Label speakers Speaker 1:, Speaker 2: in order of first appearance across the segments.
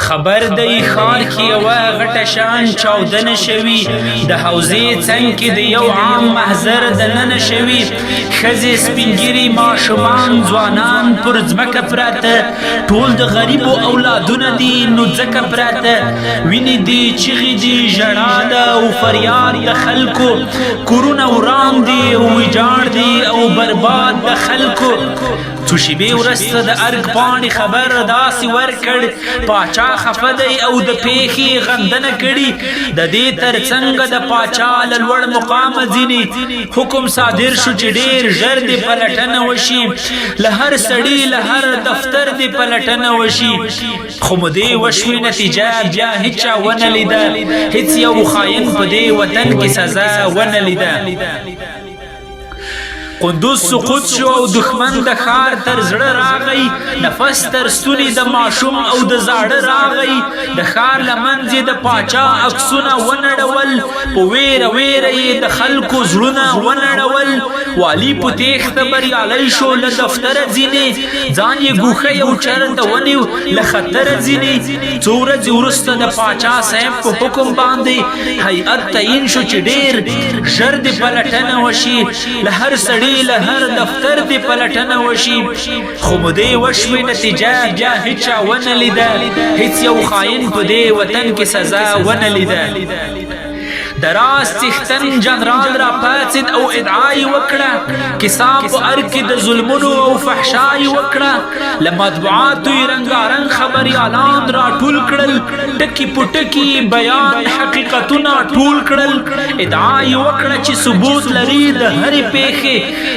Speaker 1: خبر دی خار کی یوه غټه شان چاودنه شوي د حوزې څنګ کې د یو عام محضر دننه شوي ښځې سپینګیري ماشومان ځوانان پر ځمکه پراته ټول د غریبو اولادونه دي نو ځکه پراته وینې دي چیغې دي ژړا ده او فریاد د خلکو کورونه وران دي او ویجاړ دي او برباد د خلکو څو شېبې وروسته د ارګ پاڼې خبر داسې ورکړ پاچا خفه دی او د پیښې غندنه کړي د دې تر څنګ د پاچا له لوړ مقامه ځینې حکم صادر شو چې ډېر ژر دې پلټنه وشي له هر سړي له هر دفتر دې پلټنه وشي خو مودې وشوې نتیجه بیا هیچا ونه لیده هیڅ یو خاین په دې وطن کې سزا ونه لیده قندوز سقوط شو او دښمن د ښار تر زړه راغی نفس تر ستوني د ماشوم او د زاړه راغی د ښار له منځې د پاچا عکسونه ونړول په ویره ویره یې د خلکو زړونه ونړول والي په تېښته بریالی شو له دفتره ځینې ځان یې ګوښه یو چرته ونیو له خطره ځینې څو ورځې وروسته د پاچا صاحب په حکم باندې هیئت تعین شو چې ډېر ژر دې پلټنه وشي له هر سړي له هر دفتر دې پلټنه وشي خو مودې وشوې نتیجه بیا هیچا ونه لیده هیڅ یو خاین په دې وطن کې سزا ونه لیده د راز څښتن جنرال را پاڅېد او ادعا یې وکړه کیسه په ارګ کې د ظلمونو او فحشا یې وکړه له مطبوعاتو یې رنګارنګ خبریالان راټول کړل ټکي په ټکي بیان حقیقتونه ټول کړل ادعا یې وکړه چې ثبوت لري د هرې پیښې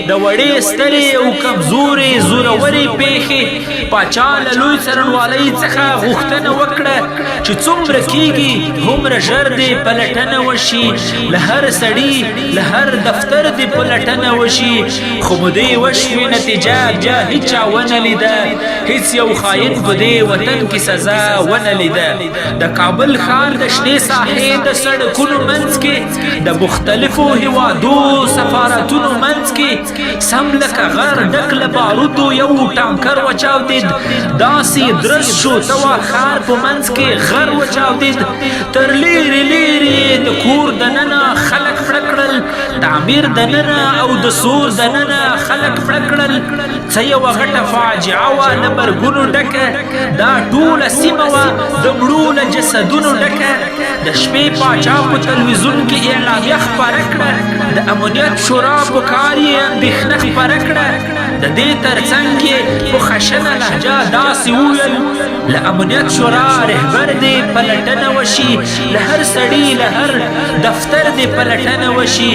Speaker 1: د وړې سترې او کمزورې زورورې پیښې پاچا له لوی څارنوالۍ څخه غوښتنه وکړه چې څومره کیږي هومره ژر دې پلټنه وشي له هر سړي له هر دفتر دې پلټنه وشي خو مودې وشوې نتیجه بیا هیچا ونه لیده هیڅ یو خاین په دې وطن کې سزا ونه لیده د کابل ښار د شنې ساحې د سړکونو منځ کې د مختلفو هیوادو سفارتونو منځ کې سم لکه غر ډک له بارودو یو ټانکر وچاودېد داسې درز شو توا ښار په منځ کې غر وچاودېد تر لیرې لیرې د کور دننه خلک پړه کړل تعمیر دننه او د سور دننه خلک پړه کړل څه یوه غټه فاجعه وه له مرګونو ډکه دا ټوله سیمه وه د مړو له جسدونو ډکه د شپې پاچا په تلویزیون کې اعلامیه خپره کړه د امنیت شورا په کار یې اندېښنه خپره کړه د دې تر څنګ یې په خشنه لهجه داسې وویل له امنیت شورا رهبر دې پلټنه وشي له هر سړي له هر دفتر دې پلټنه وشي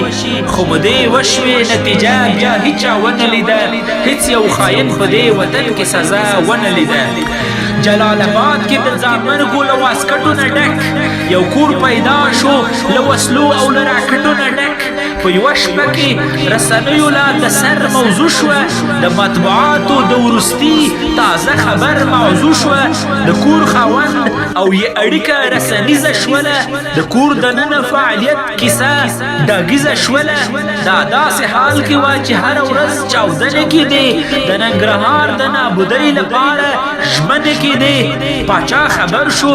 Speaker 1: خو مودې وشوې نتیجه بیا هیچا ونه لیده هیڅ یو خاین په دې وطن کې سزا ونه لیده جلال آباد کې د ځانمرګو له واسکټو نه ډک یو کور پیدا شو له وسلو او له راکټو نه ډک په یوه شپه کې رسنیو لا د سر موضوع شوه د مطبوعاتو د وروستي تازه خبر موضوع شوه د کور خاوند او یې اړیکه رسنیزه شوله د کور دننه فعالیت کیسه ډاګیزه شوله دا داسې حال کې وه چې هره ورځ چاودنې کېدې د ننګرهار د نابودۍ لپاره ژمنې کېدې پاچا خبر شو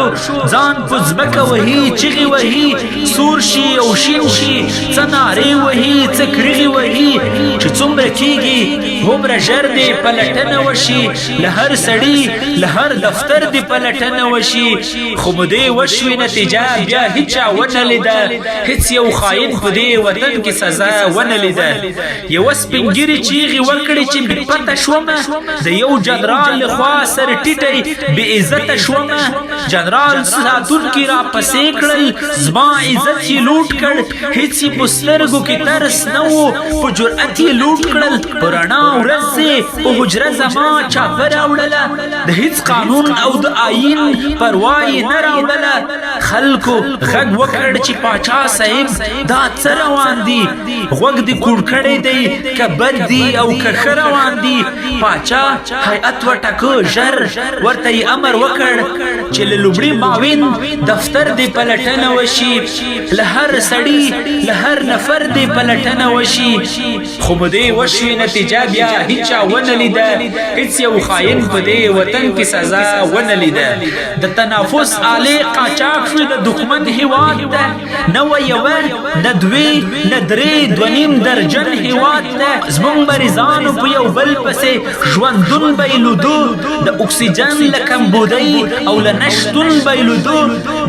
Speaker 1: ځان په ځمکه وهي چغې وهي سور شي او شین شي څه نارې وهي څه کریغې وهي چې څومره کېږي هومره ژر دې پلټنه وشي له هر سړي له هر دفتر دې پلټنه وشي خو مودې وشوې نتیجه بیا هیچا ونه لیده هیڅ یو خاین په دې وطن کې سزا ونه لیده یوه سپینګیري چیغې وکړې چې بې پته شومه د یو جنرال لخوا سر ټیټی بې عزته شومه جنرال ساتونکي را پسې کړل زما عزت یې لوټ کړ هیڅ یې په سترګو کې ترس نه و په جرأت یې لوټ کړل په رڼا ورځ یې په حجره زما چاپه راوړله د هیڅ قانون او د آیین پروا یې نه راوړله خلکو غږ وکړ چې پاچا صاحب دا څه روان دي غوږ دې کوږ کړی دی که بد دي او که ښه روان دي پاچا هیئت وټاکه ژر ورته یې امر وکړ چې له لومړي معاون دفتر دې پلټنه وشي له هر سړي له هر نفر دې پلټنه وشي خو مدې وشوي نتیجه بیا هیچا ونه لیده هیڅ یو خاین په دې وطن کې سزا ونه لیده د تنافس آلې قاچاق شوي د دښمن هیواد ته نه وه یوه نه دوې نه درې دوه درجن هیواد ته زموږ مریضانو په یو بل پسې ژوندون به یې لودو د اکسیجن له کمبودۍ او له نشتون به یې لودو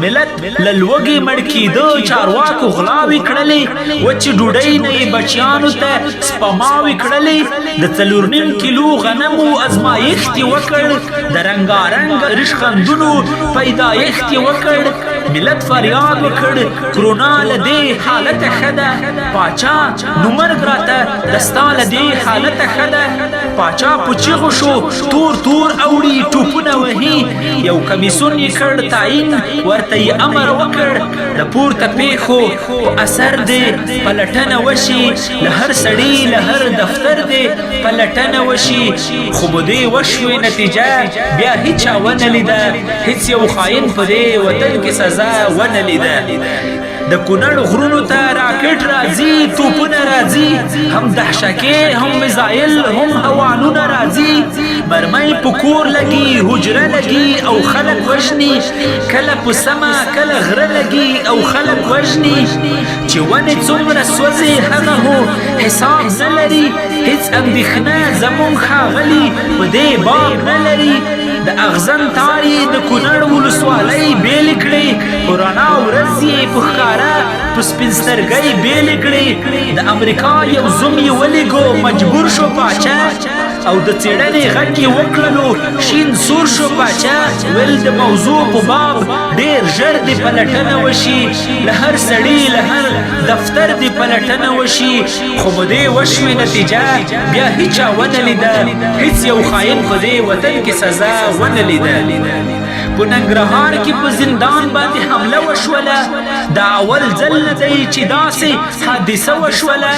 Speaker 1: ملت له لوږې مړ کېده چارواکو غلاوې کړلې وچې ډوډۍ نه یې بچیانو ته سپماوې کړلې د 4.5 کیلو غنمو ازمایښت یې وکړ د رنګارنګ ریشخندونو پیدایښت یې وکړ ملت فریاد وکړ کرونا له دې حالته ښه ده پاچا نو مرګ راته د ستا له دې حالته ښه ده پاچا په چیغو شو تور تور اوړي ټوپونه وهي یو کمیسون یې کړ تعین ورته یې امر وکړ د پورته پیښو په اثر دې پلټنه وشي له هر سړي له هر دفتر دې پلټنه وشي خو مودې وشوې نتیجه بیا هیچا ونه لیده هیڅ یو خاین په دې وطن کې سزا ونه لیده د کونړ غرونو ته راکټ راځي توپونه راځي هم دهشکې هم میزایل هم هوانونه راځي مرمۍ په کور لګي حجره لګي او خلک وژني کله په سمه کله غره لګي او خلک وژني چې ونې څومره سوځي هغه هو حساب نه لري هیڅ اندېښنه زموږ ښاغلي په دې باب نه لري د اغزن تاري د کونړ ولسوالۍ بېلې کړې په رڼا ورځ یې په ښکاره په سپین سترګۍ بېلې کړې د امریکا یو زوم یې ولیږو مجبور شو پاچا او د څېړنې غږ یې وکړلو شین سور شو پاچا ویل د موضوع په باب ډېر ژر دې پلټنه وشي له هر سړي له هر دفتر دې پلټنه وشي خو مودې وشوې نتیجه بیا هیچا ونه لیده هیڅ یو خاین په دې وطن کې سزا ونه لیده په ننګرهار کې په زندان باندې حمله وشوله دا اول ځل نه دی چې داسې حادثه وشوله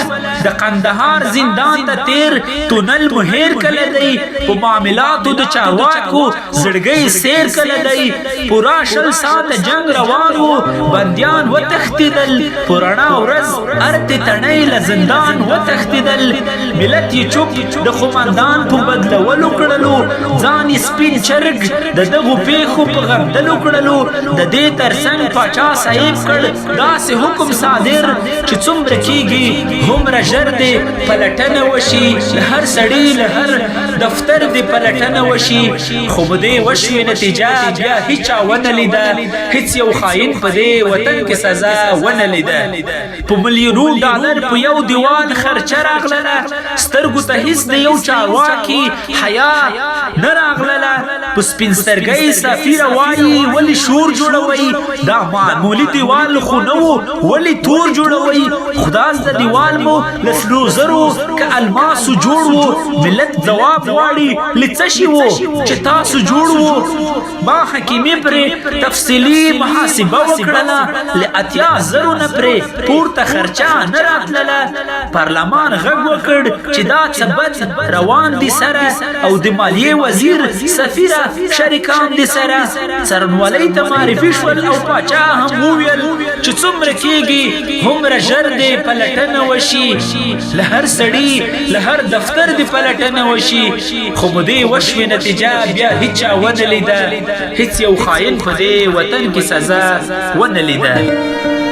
Speaker 1: د قندهار زندان ته تیر تونل مهیر کله دی په معاملاتو د چارواکو زړګۍ سیر کله دی پورا 20 ساعته جنگ روان و بندیان وتښتېدل په رڼا ورځ ارتې تڼۍ له زندان وتښتېدل ملت یې چوپ د قومندان په بدلولو کړلو ځان یې سپین چرګ د دغو پیښو په غندلو کړلو د دې ترڅنګ پاچا صاحب کړ داسې حکم صادر چې څومره کېږي هومره ژر دې پلټنه وشي له هر سړي له هر دفتر دې پلټنه وشي خو مودې وشوې نتیجه بیا هیچا ونه لیده هیڅ یو خاین په دې وطن کې سزا ونه لیده په ملیونو ډالر په یو دیوال خرچه راغله سترګو ته هیڅ د یو چارواکي حیا نه راغله په سپین سترګۍ سفیره وایي ولې شور جوړوئ دا معمولي دیوال خو نه و ولې تور جوړوئ خداس د دیوال مو له سرو زرو که الماسو جوړ و ملت ځواب غواړي له څه شي و چې تاسو جوړ و ما حکیمي پرې تفصیلي محاسبه وکړله له 80,000 نه پرې پورته خرچه نه راتلله پارلمان غږ وکړ چې دا څه بد روان دي سره او د مالیې وزیر سفیره شریکان دي سره څرنولۍ ته معرفي شول او پاچا هم وویل چې څومره کېږي هومره ژر دې پلټنه وشي له هر سړي له هر دفتر دې پلټنه وشي خو مودې وشوې نتیجه بیا هیچا ونه لیده هیڅ یو خاین په دې وطن کې سزا ونه لیده